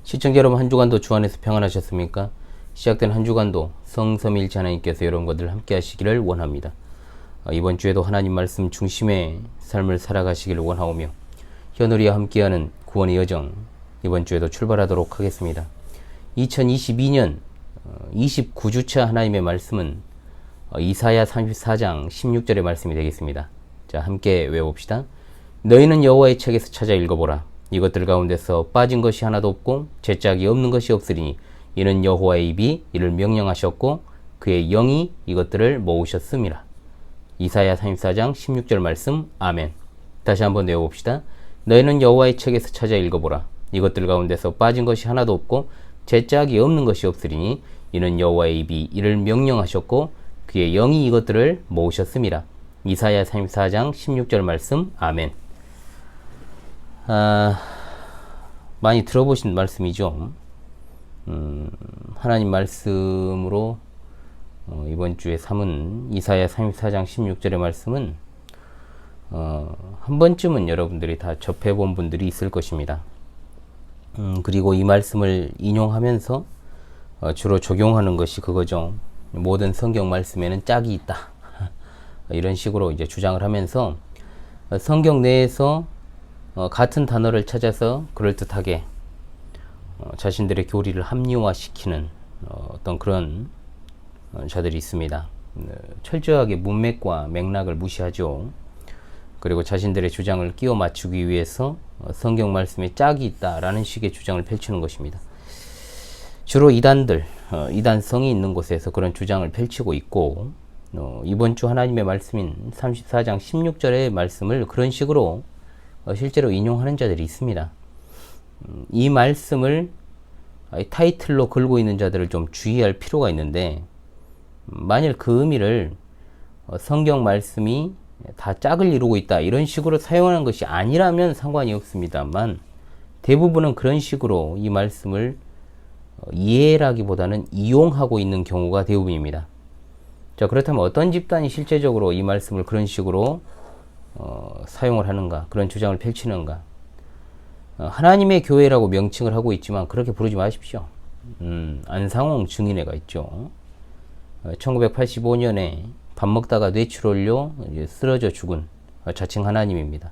시청자 여러분, 한 주간도 주 안에서 평안하셨습니까? 시작된 한 주간도 성삼위일체 하나님께서 여러분들 함께 하시기를 원합니다. 이번 주에도 하나님 말씀 중심의 삶을 살아가시기를 원하오며 현우리와 함께하는 구원의 여정, 이번 주에도 출발하도록 하겠습니다. 2022년 29주차 하나님의 말씀은 이사야 34장 16절의 말씀이 되겠습니다. 자, 함께 외워봅시다. 너희는 여호와의 책에서 찾아 읽어보라. 이것들 가운데서 빠진 것이 하나도 없고 죄짝이 없는 것이 없으리니 이는 여호와의 입이 이를 명령하셨고 그의 영이 이것들을 모으셨음이라. 이사야 34장 16절 말씀. 아멘. 다시 한번 외워봅시다. 너희는 여호와의 책에서 찾아 읽어보라. 이것들 가운데서 빠진 것이 하나도 없고 죄짝이 없는 것이 없으리니 이는 여호와의 입이 이를 명령하셨고 그의 영이 이것들을 모으셨음이라. 이사야 34장 16절 말씀. 아멘. 많이 들어보신 말씀이죠. 하나님 말씀으로 이번 주에 삼은 이사야 34장 16절의 말씀은 한 번쯤은 여러분들이 다 접해본 분들이 있을 것입니다. 그리고 이 말씀을 인용하면서 주로 적용하는 것이 그거죠. 모든 성경 말씀에는 짝이 있다. 이런 식으로 이제 주장을 하면서 성경 내에서 같은 단어를 찾아서 그럴듯하게 자신들의 교리를 합리화시키는 어떤 그런 자들이 있습니다. 철저하게 문맥과 맥락을 무시하죠. 그리고 자신들의 주장을 끼워 맞추기 위해서 성경 말씀에 짝이 있다라는 식의 주장을 펼치는 것입니다. 주로 이단들, 이단성이 있는 곳에서 그런 주장을 펼치고 있고, 이번 주 하나님의 말씀인 34장 16절의 말씀을 그런 식으로 실제로 인용하는 자들이 있습니다. 이 말씀을 타이틀로 걸고 있는 자들을 좀 주의할 필요가 있는데, 만일 그 의미를 성경 말씀이 다 짝을 이루고 있다 이런 식으로 사용하는 것이 아니라면 상관이 없습니다만, 대부분은 그런 식으로 이 말씀을 이해라기보다는 이용하고 있는 경우가 대부분입니다. 자, 그렇다면 어떤 집단이 실제적으로 이 말씀을 그런 식으로 사용을 하는가, 그런 주장을 펼치는가? 하나님의 교회라고 명칭을 하고 있지만 그렇게 부르지 마십시오. 안상홍 증인회가 있죠. 1985년에 밥 먹다가 뇌출혈로 쓰러져 죽은 자칭 하나님입니다.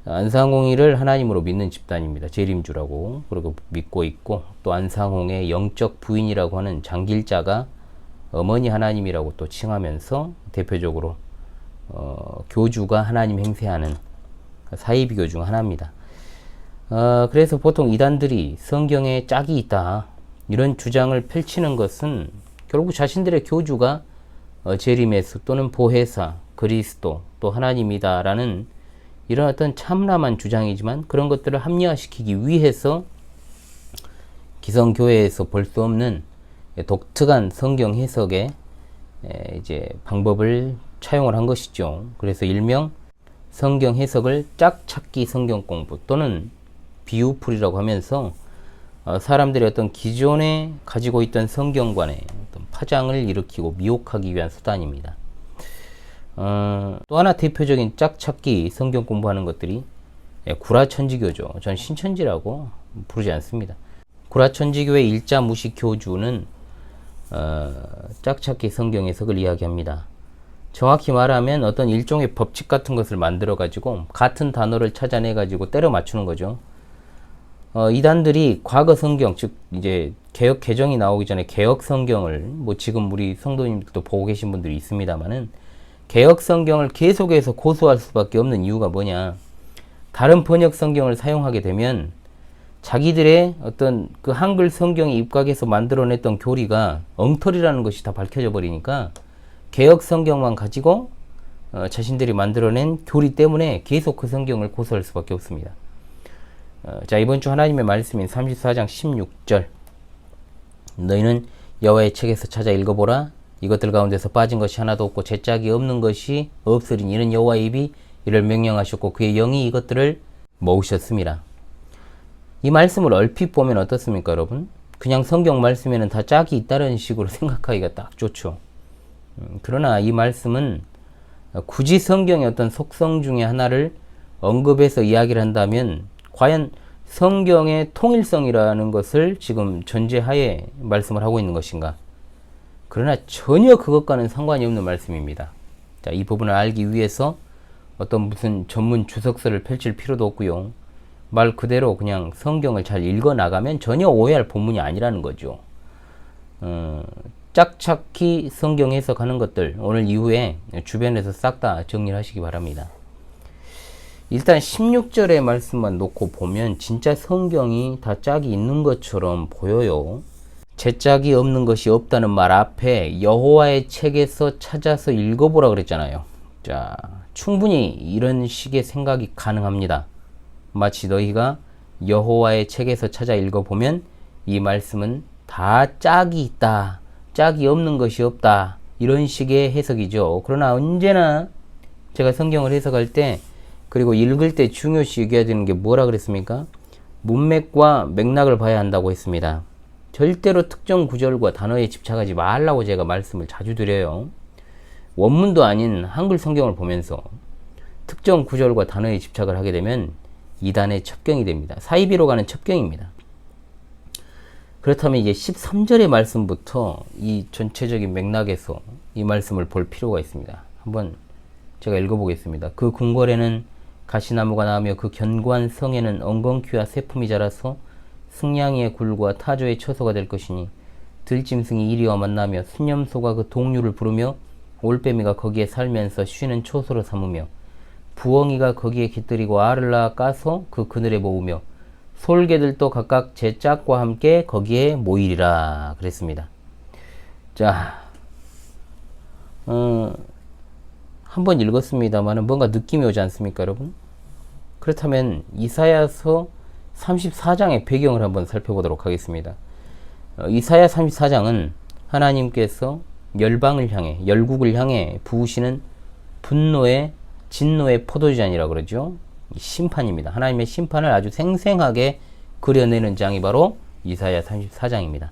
안상홍이를 하나님으로 믿는 집단입니다. 재림주라고 그렇게 믿고 있고, 또 안상홍의 영적 부인이라고 하는 장길자가 어머니 하나님이라고 또 칭하면서 대표적으로 교주가 하나님 행세하는 사이비교 중 하나입니다. 그래서 보통 이단들이 성경에 짝이 있다 이런 주장을 펼치는 것은 결국 자신들의 교주가 재림에서 또는 보혜사, 그리스도, 또 하나님이다 라는 이런 어떤 참람한 주장이지만, 그런 것들을 합리화시키기 위해서 기성교회에서 볼 수 없는 독특한 성경 해석의 이제 방법을 차용을 한 것이죠. 그래서 일명 성경 해석을 짝찾기 성경 공부 또는 비유풀이라고 하면서 사람들이 어떤 기존에 가지고 있던 성경관의 어떤 파장을 일으키고 미혹하기 위한 수단입니다. 또 하나 대표적인 짝찾기 성경 공부하는 것들이 구라천지교죠. 전 신천지라고 부르지 않습니다. 구라천지교의 일자무식 교주는 짝찾기 성경 해석을 이야기합니다. 정확히 말하면 어떤 일종의 법칙 같은 것을 만들어 가지고 같은 단어를 찾아내 가지고 때려 맞추는 거죠. 이단들이 과거 성경, 즉 이제 개역 개정이 나오기 전에 개역 성경을, 뭐 지금 우리 성도님들도 보고 계신 분들이 있습니다만은, 개역 성경을 계속해서 고수할 수밖에 없는 이유가 뭐냐? 다른 번역 성경을 사용하게 되면 자기들의 어떤 그 한글 성경에 입각해서 만들어냈던 교리가 엉터리라는 것이 다 밝혀져 버리니까 개역 성경만 가지고 자신들이 만들어낸 교리 때문에 계속 그 성경을 고수할 수밖에 없습니다. 자, 이번 주 하나님의 말씀인 34장 16절. 너희는 여호와의 책에서 찾아 읽어보라. 이것들 가운데서 빠진 것이 하나도 없고 죄짝이 없는 것이 없으리니 이는 여호와의 입이 이를 명령하셨고 그의 영이 이것들을 모으셨습니다. 이 말씀을 얼핏 보면 어떻습니까, 여러분? 그냥 성경 말씀에는 다 짝이 있다는 식으로 생각하기가 딱 좋죠. 그러나 이 말씀은 굳이 성경의 어떤 속성 중에 하나를 언급해서 이야기를 한다면 과연 성경의 통일성이라는 것을 지금 전제하에 말씀을 하고 있는 것인가? 그러나 전혀 그것과는 상관이 없는 말씀입니다. 자, 이 부분을 알기 위해서 어떤 무슨 전문 주석서를 펼칠 필요도 없고요. 말 그대로 그냥 성경을 잘 읽어 나가면 전혀 오해할 본문이 아니라는 거죠. 짝짝이 성경 해석하는 것들 오늘 이후에 주변에서 싹 다 정리를 하시기 바랍니다. 일단 16절의 말씀만 놓고 보면 진짜 성경이 다 짝이 있는 것처럼 보여요. 제 짝이 없는 것이 없다는 말 앞에 여호와의 책에서 찾아서 읽어보라 그랬잖아요. 자, 충분히 이런 식의 생각이 가능합니다. 마치 너희가 여호와의 책에서 찾아 읽어보면 이 말씀은 다 짝이 있다, 짝이 없는 것이 없다, 이런 식의 해석이죠. 그러나 언제나 제가 성경을 해석할 때 그리고 읽을 때 중요시 여겨야 되는 게 뭐라 그랬습니까? 문맥과 맥락을 봐야 한다고 했습니다. 절대로 특정 구절과 단어에 집착하지 말라고 제가 말씀을 자주 드려요. 원문도 아닌 한글 성경을 보면서 특정 구절과 단어에 집착을 하게 되면 이단의 첩경이 됩니다. 사이비로 가는 첩경입니다. 그렇다면 이제 13절의 말씀부터 이 전체적인 맥락에서 이 말씀을 볼 필요가 있습니다. 한번 제가 읽어보겠습니다. 그 궁궐에는 가시나무가 나오며 그 견고한 성에는 엉겅퀴와 새품이 자라서 승냥이의 굴과 타조의 처소가 될 것이니 들짐승이 이리와 만나며 수념소가 그 동류를 부르며 올빼미가 거기에 살면서 쉬는 초소로 삼으며 부엉이가 거기에 깃들이고 알을 낳아 까서 그 그늘에 모으며 솔개들도 각각 제 짝과 함께 거기에 모이리라 그랬습니다. 자, 한번 읽었습니다만 뭔가 느낌이 오지 않습니까, 여러분? 그렇다면 이사야서 34장의 배경을 한번 살펴보도록 하겠습니다. 이사야 34장은 하나님께서 열방을 향해, 열국을 향해 부으시는 분노의 진노의 포도주잔이라고 그러죠. 심판입니다. 하나님의 심판을 아주 생생하게 그려내는 장이 바로 이사야 34장입니다.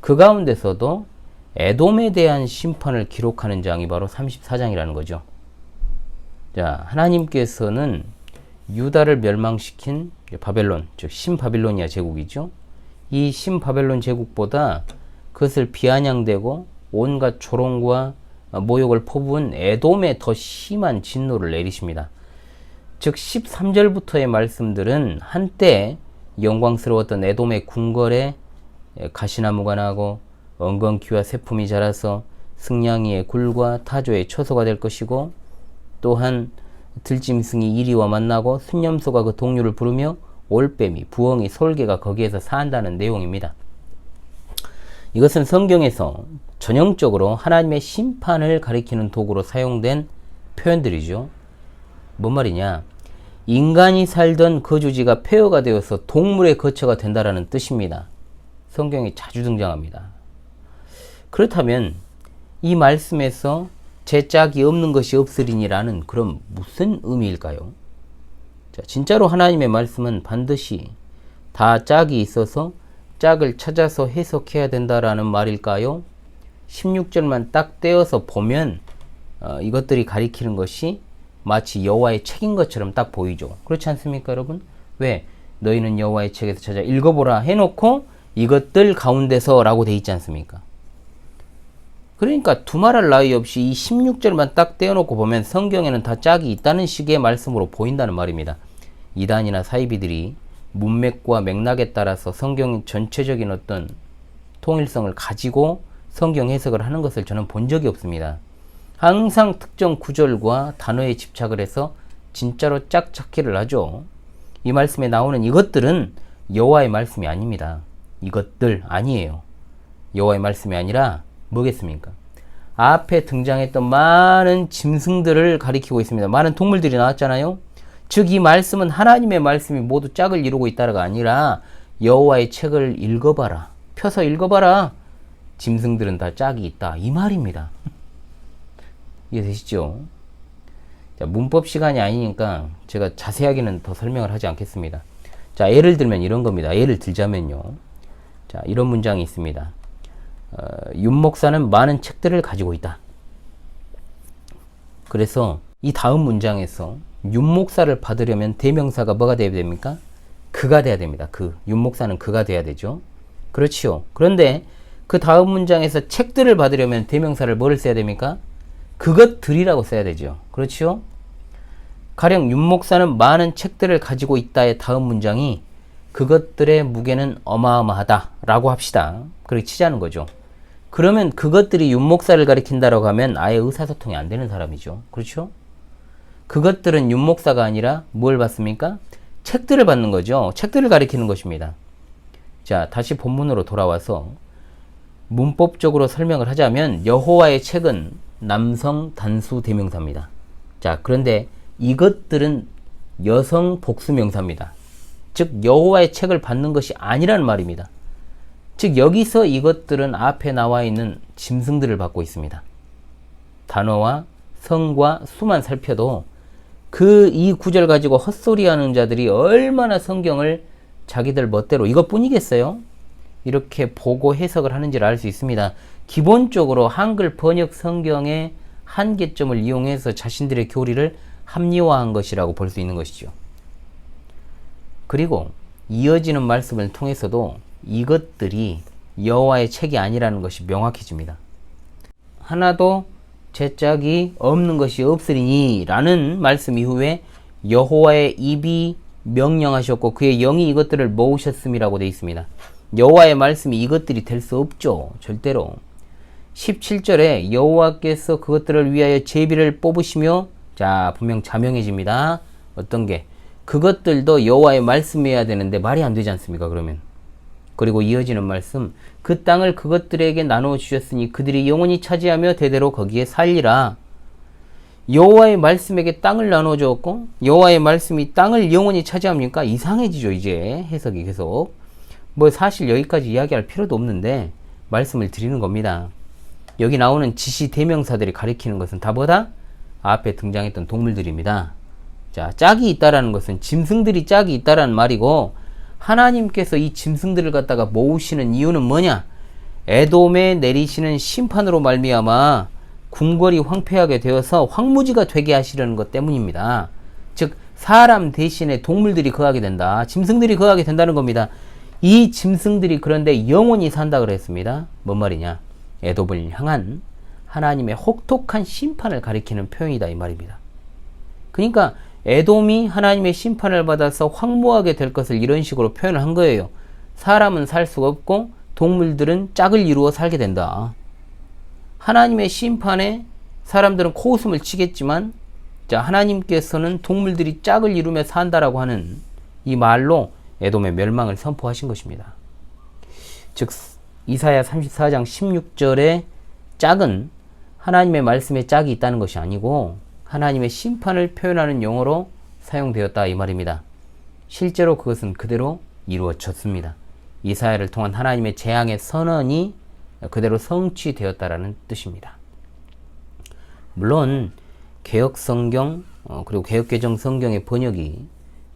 그 가운데서도 에돔에 대한 심판을 기록하는 장이 바로 34장이라는 거죠. 자, 하나님께서는 유다를 멸망시킨 바벨론, 즉 신바빌로니아 제국이죠. 이 신바벨론 제국보다 그것을 비아냥대고 온갖 조롱과 모욕을 퍼부은 에돔에 더 심한 진노를 내리십니다. 즉 13절부터의 말씀들은 한때 영광스러웠던 에돔의 궁궐에 가시나무가 나고 엉겅퀴와 새품이 자라서 승냥이의 굴과 타조의 처소가 될 것이고 또한 들짐승이 이리와 만나고 순념소가 그 동류를 부르며 올빼미, 부엉이, 솔개가 거기에서 산다는 내용입니다. 이것은 성경에서 전형적으로 하나님의 심판을 가리키는 도구로 사용된 표현들이죠. 뭔 말이냐? 인간이 살던 거주지가 폐허가 되어서 동물의 거처가 된다라는 뜻입니다. 성경에 자주 등장합니다. 그렇다면 이 말씀에서 제 짝이 없는 것이 없으리니라는 그럼 무슨 의미일까요? 자, 진짜로 하나님의 말씀은 반드시 다 짝이 있어서 짝을 찾아서 해석해야 된다라는 말일까요? 16절만 딱 떼어서 보면 이것들이 가리키는 것이 마치 여호와의 책인 것처럼 딱 보이죠. 그렇지 않습니까, 여러분? 왜? 너희는 여호와의 책에서 찾아 읽어보라 해놓고 이것들 가운데서 라고 돼 있지 않습니까? 그러니까 두말할 나위 없이 이 16절만 딱 떼어놓고 보면 성경에는 다 짝이 있다는 식의 말씀으로 보인다는 말입니다. 이단이나 사이비들이 문맥과 맥락에 따라서 성경 전체적인 어떤 통일성을 가지고 성경 해석을 하는 것을 저는 본 적이 없습니다. 항상 특정 구절과 단어에 집착을 해서 진짜로 짝찾기를 하죠. 이 말씀에 나오는 이것들은 여호와의 말씀이 아닙니다. 이것들 아니에요. 여호와의 말씀이 아니라 뭐겠습니까? 앞에 등장했던 많은 짐승들을 가리키고 있습니다. 많은 동물들이 나왔잖아요. 즉 이 말씀은 하나님의 말씀이 모두 짝을 이루고 있다가 아니라 여호와의 책을 읽어봐라. 펴서 읽어봐라. 짐승들은 다 짝이 있다. 이 말입니다. 이해되시죠? 자, 문법 시간이 아니니까 제가 자세하게는 더 설명을 하지 않겠습니다. 자, 예를 들면 이런 겁니다. 예를 들자면요. 자, 이런 문장이 있습니다. 윤 목사는 많은 책들을 가지고 있다. 그래서 이 다음 문장에서 윤 목사를 받으려면 대명사가 뭐가 돼야 됩니까? 그가 돼야 됩니다. 윤목사는 그가 돼야 되죠. 그렇지요. 그런데 그 다음 문장에서 책들을 받으려면 대명사를 뭐를 써야 됩니까? 그것들이라고 써야 되죠. 그렇지요. 가령 윤목사는 많은 책들을 가지고 있다의 다음 문장이 그것들의 무게는 어마어마하다 라고 합시다. 그렇게 치자는 거죠. 그러면 그것들이 윤목사를 가리킨다라고 하면 아예 의사소통이 안 되는 사람이죠. 그렇죠? 그것들은 윤목사가 아니라 뭘 받습니까? 책들을 받는 거죠. 책들을 가리키는 것입니다. 자, 다시 본문으로 돌아와서 문법적으로 설명을 하자면 여호와의 책은 남성 단수 대명사입니다. 자, 그런데 이것들은 여성 복수 명사입니다. 즉 여호와의 책을 받는 것이 아니라는 말입니다. 즉 여기서 이것들은 앞에 나와 있는 짐승들을 받고 있습니다. 단어와 성과 수만 살펴도 이 구절 가지고 헛소리하는 자들이 얼마나 성경을 자기들 멋대로 이것뿐이겠어요? 이렇게 보고 해석을 하는지를 알 수 있습니다. 기본적으로 한글 번역 성경의 한계점을 이용해서 자신들의 교리를 합리화한 것이라고 볼 수 있는 것이죠. 그리고 이어지는 말씀을 통해서도 이것들이 여호와의 책이 아니라는 것이 명확해집니다. 하나도 제 짝이 없는 것이 없으리니 라는 말씀 이후에 여호와의 입이 명령하셨고 그의 영이 이것들을 모으셨음이라고 되어 있습니다. 여호와의 말씀이 이것들이 될 수 없죠. 절대로. 17절에 여호와께서 그것들을 위하여 제비를 뽑으시며 자 분명 자명해집니다. 어떤 게? 그것들도 여호와의 말씀이어야 되는데 말이 안 되지 않습니까? 그러면. 그리고 이어지는 말씀 그 땅을 그것들에게 나누어 주셨으니 그들이 영원히 차지하며 대대로 거기에 살리라. 여호와의 말씀에게 땅을 나누어 주었고 여호와의 말씀이 땅을 영원히 차지합니까? 이상해지죠. 이제 해석이 계속. 사실 여기까지 이야기할 필요도 없는데 말씀을 드리는 겁니다. 여기 나오는 지시 대명사들이 가리키는 것은 다 뭐다? 앞에 등장했던 동물들입니다. 자, 짝이 있다라는 것은 짐승들이 짝이 있다라는 말이고 하나님께서 이 짐승들을 갖다가 모으시는 이유는 뭐냐? 에돔에 내리시는 심판으로 말미암아 궁궐이 황폐하게 되어서 황무지가 되게 하시려는 것 때문입니다. 즉 사람 대신에 동물들이 거하게 된다. 짐승들이 거하게 된다는 겁니다. 이 짐승들이 그런데 영원히 산다 그랬습니다. 뭔 말이냐? 에돔을 향한 하나님의 혹독한 심판을 가리키는 표현이다 이 말입니다. 그러니까 에돔이 하나님의 심판을 받아서 황무하게 될 것을 이런 식으로 표현을 한 거예요. 사람은 살 수가 없고 동물들은 짝을 이루어 살게 된다. 하나님의 심판에 사람들은 코웃음을 치겠지만 자, 하나님께서는 동물들이 짝을 이루며 산다라고 하는 이 말로 에돔의 멸망을 선포하신 것입니다. 즉 이사야 34장 16절에 짝은 하나님의 말씀에 짝이 있다는 것이 아니고 하나님의 심판을 표현하는 용어로 사용되었다 이 말입니다. 실제로 그것은 그대로 이루어졌습니다. 이사야를 통한 하나님의 재앙의 선언이 그대로 성취되었다라는 뜻입니다. 물론 개혁성경 그리고 개혁개정 성경의 번역이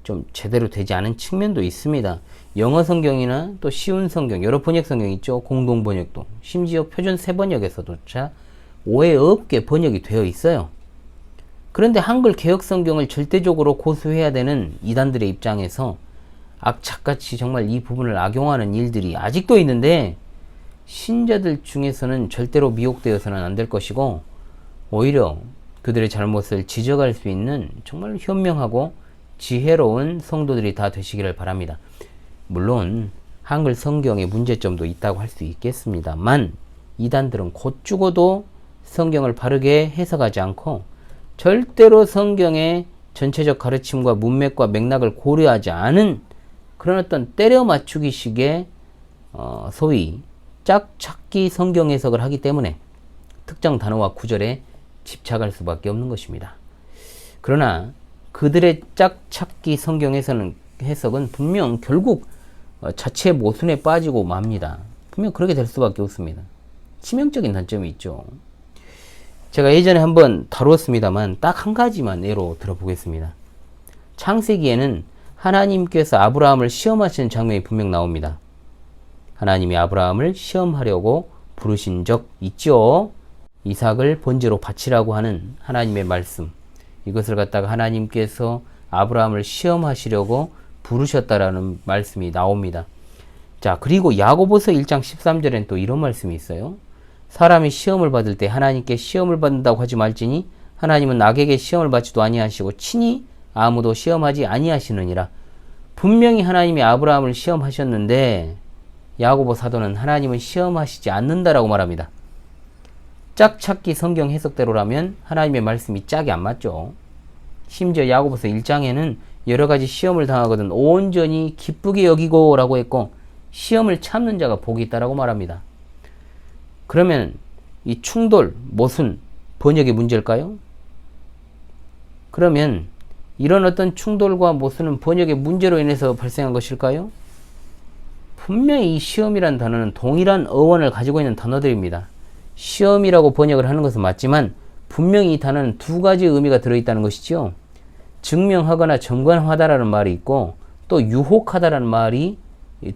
좀 제대로 되지 않은 측면도 있습니다. 영어 성경이나 또 쉬운 성경 여러 번역 성경 있죠. 공동 번역도 심지어 표준 세번역에서조차 오해 없게 번역이 되어 있어요. 그런데 한글 개혁 성경을 절대적으로 고수해야 되는 이단들의 입장에서 악착같이 정말 이 부분을 악용하는 일들이 아직도 있는데 신자들 중에서는 절대로 미혹되어서는 안 될 것이고 오히려 그들의 잘못을 지적할 수 있는 정말 현명하고 지혜로운 성도들이 다 되시기를 바랍니다. 물론 한글 성경의 문제점도 있다고 할 수 있겠습니다만 이단들은 곧 죽어도 성경을 바르게 해석하지 않고 절대로 성경의 전체적 가르침과 문맥과 맥락을 고려하지 않은 그런 어떤 때려 맞추기식의 소위 짝찾기 성경 해석을 하기 때문에 특정 단어와 구절에 집착할 수밖에 없는 것입니다. 그러나 그들의 짝찾기 성경 해석은 분명 결국 자체 모순에 빠지고 맙니다. 분명 그렇게 될 수밖에 없습니다. 치명적인 단점이 있죠. 제가 예전에 한번 다루었습니다만 딱 한 가지만 예로 들어보겠습니다. 창세기에는 하나님께서 아브라함을 시험하시는 장면이 분명 나옵니다. 하나님이 아브라함을 시험하려고 부르신 적 있죠. 이삭을 번제로 바치라고 하는 하나님의 말씀. 이것을 갖다가 하나님께서 아브라함을 시험하시려고 부르셨다라는 말씀이 나옵니다. 자, 그리고 야고보서 1장 13절엔 또 이런 말씀이 있어요. 사람이 시험을 받을 때 하나님께 시험을 받는다고 하지 말지니 하나님은 악에게 시험을 받지도 아니하시고 친히 아무도 시험하지 아니하시느니라. 분명히 하나님이 아브라함을 시험하셨는데 야고보 사도는 하나님은 시험하시지 않는다라고 말합니다. 짝찾기 성경 해석대로라면 하나님의 말씀이 짝이 안 맞죠. 심지어 야고보서 1장에는 여러 가지 시험을 당하거든 온전히 기쁘게 여기고 라고 했고 시험을 참는 자가 복이 있다라고 말합니다. 그러면 이 충돌, 모순, 번역의 문제일까요? 그러면 이런 어떤 충돌과 모순은 번역의 문제로 인해서 발생한 것일까요? 분명히 이 시험이란 단어는 동일한 어원을 가지고 있는 단어들입니다. 시험이라고 번역을 하는 것은 맞지만 분명히 이 단어는 두 가지 의미가 들어있다는 것이죠. 증명하거나 점관하다라는 말이 있고 또 유혹하다라는 말이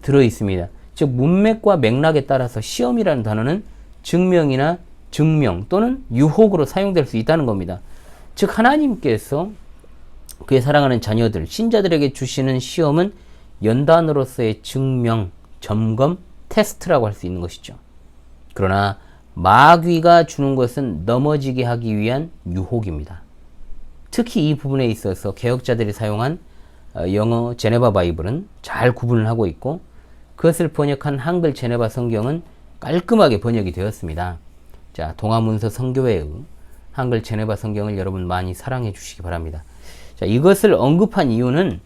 들어있습니다. 즉 문맥과 맥락에 따라서 시험이라는 단어는 증명이나 증명 또는 유혹으로 사용될 수 있다는 겁니다. 즉 하나님께서 그의 사랑하는 자녀들, 신자들에게 주시는 시험은 연단으로서의 증명, 점검, 테스트라고 할 수 있는 것이죠. 그러나 마귀가 주는 것은 넘어지게 하기 위한 유혹입니다. 특히 이 부분에 있어서 개혁자들이 사용한 영어 제네바 바이블은 잘 구분을 하고 있고 그것을 번역한 한글 제네바 성경은 깔끔하게 번역이 되었습니다. 자, 동아문서 성교회의 한글 제네바 성경을 여러분 많이 사랑해 주시기 바랍니다. 자, 이것을 언급한 이유는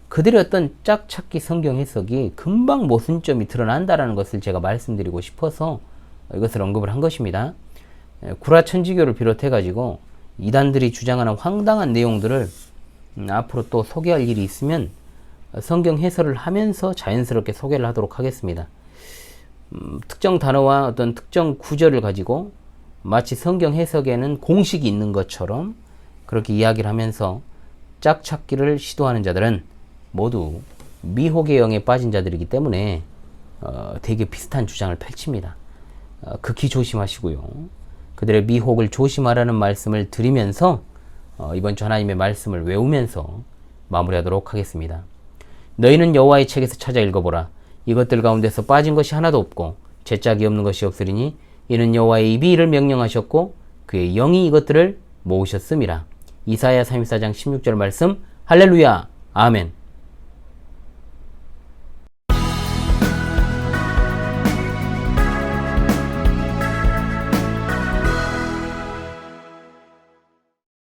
그들의 어떤 짝찾기 성경 해석이 금방 모순점이 드러난다라는 것을 제가 말씀드리고 싶어서 이것을 언급을 한 것입니다. 구라천지교를 비롯해 가지고 이단들이 주장하는 황당한 내용들을 앞으로 또 소개할 일이 있으면 성경 해설을 하면서 자연스럽게 소개를 하도록 하겠습니다. 특정 단어와 어떤 특정 구절을 가지고 마치 성경 해석에는 공식이 있는 것처럼 그렇게 이야기를 하면서 짝찾기를 시도하는 자들은 모두 미혹의 영에 빠진 자들이기 때문에 되게 비슷한 주장을 펼칩니다. 극히 조심하시고요. 그들의 미혹을 조심하라는 말씀을 드리면서 이번 주 하나님의 말씀을 외우면서 마무리하도록 하겠습니다. 너희는 여호와의 책에서 찾아 읽어보라. 이것들 가운데서 빠진 것이 하나도 없고 죄짝이 없는 것이 없으리니 이는 여호와의 입이 이를 명령하셨고 그의 영이 이것들을 모으셨음이라. 이사야 34장 16절 말씀. 할렐루야. 아멘.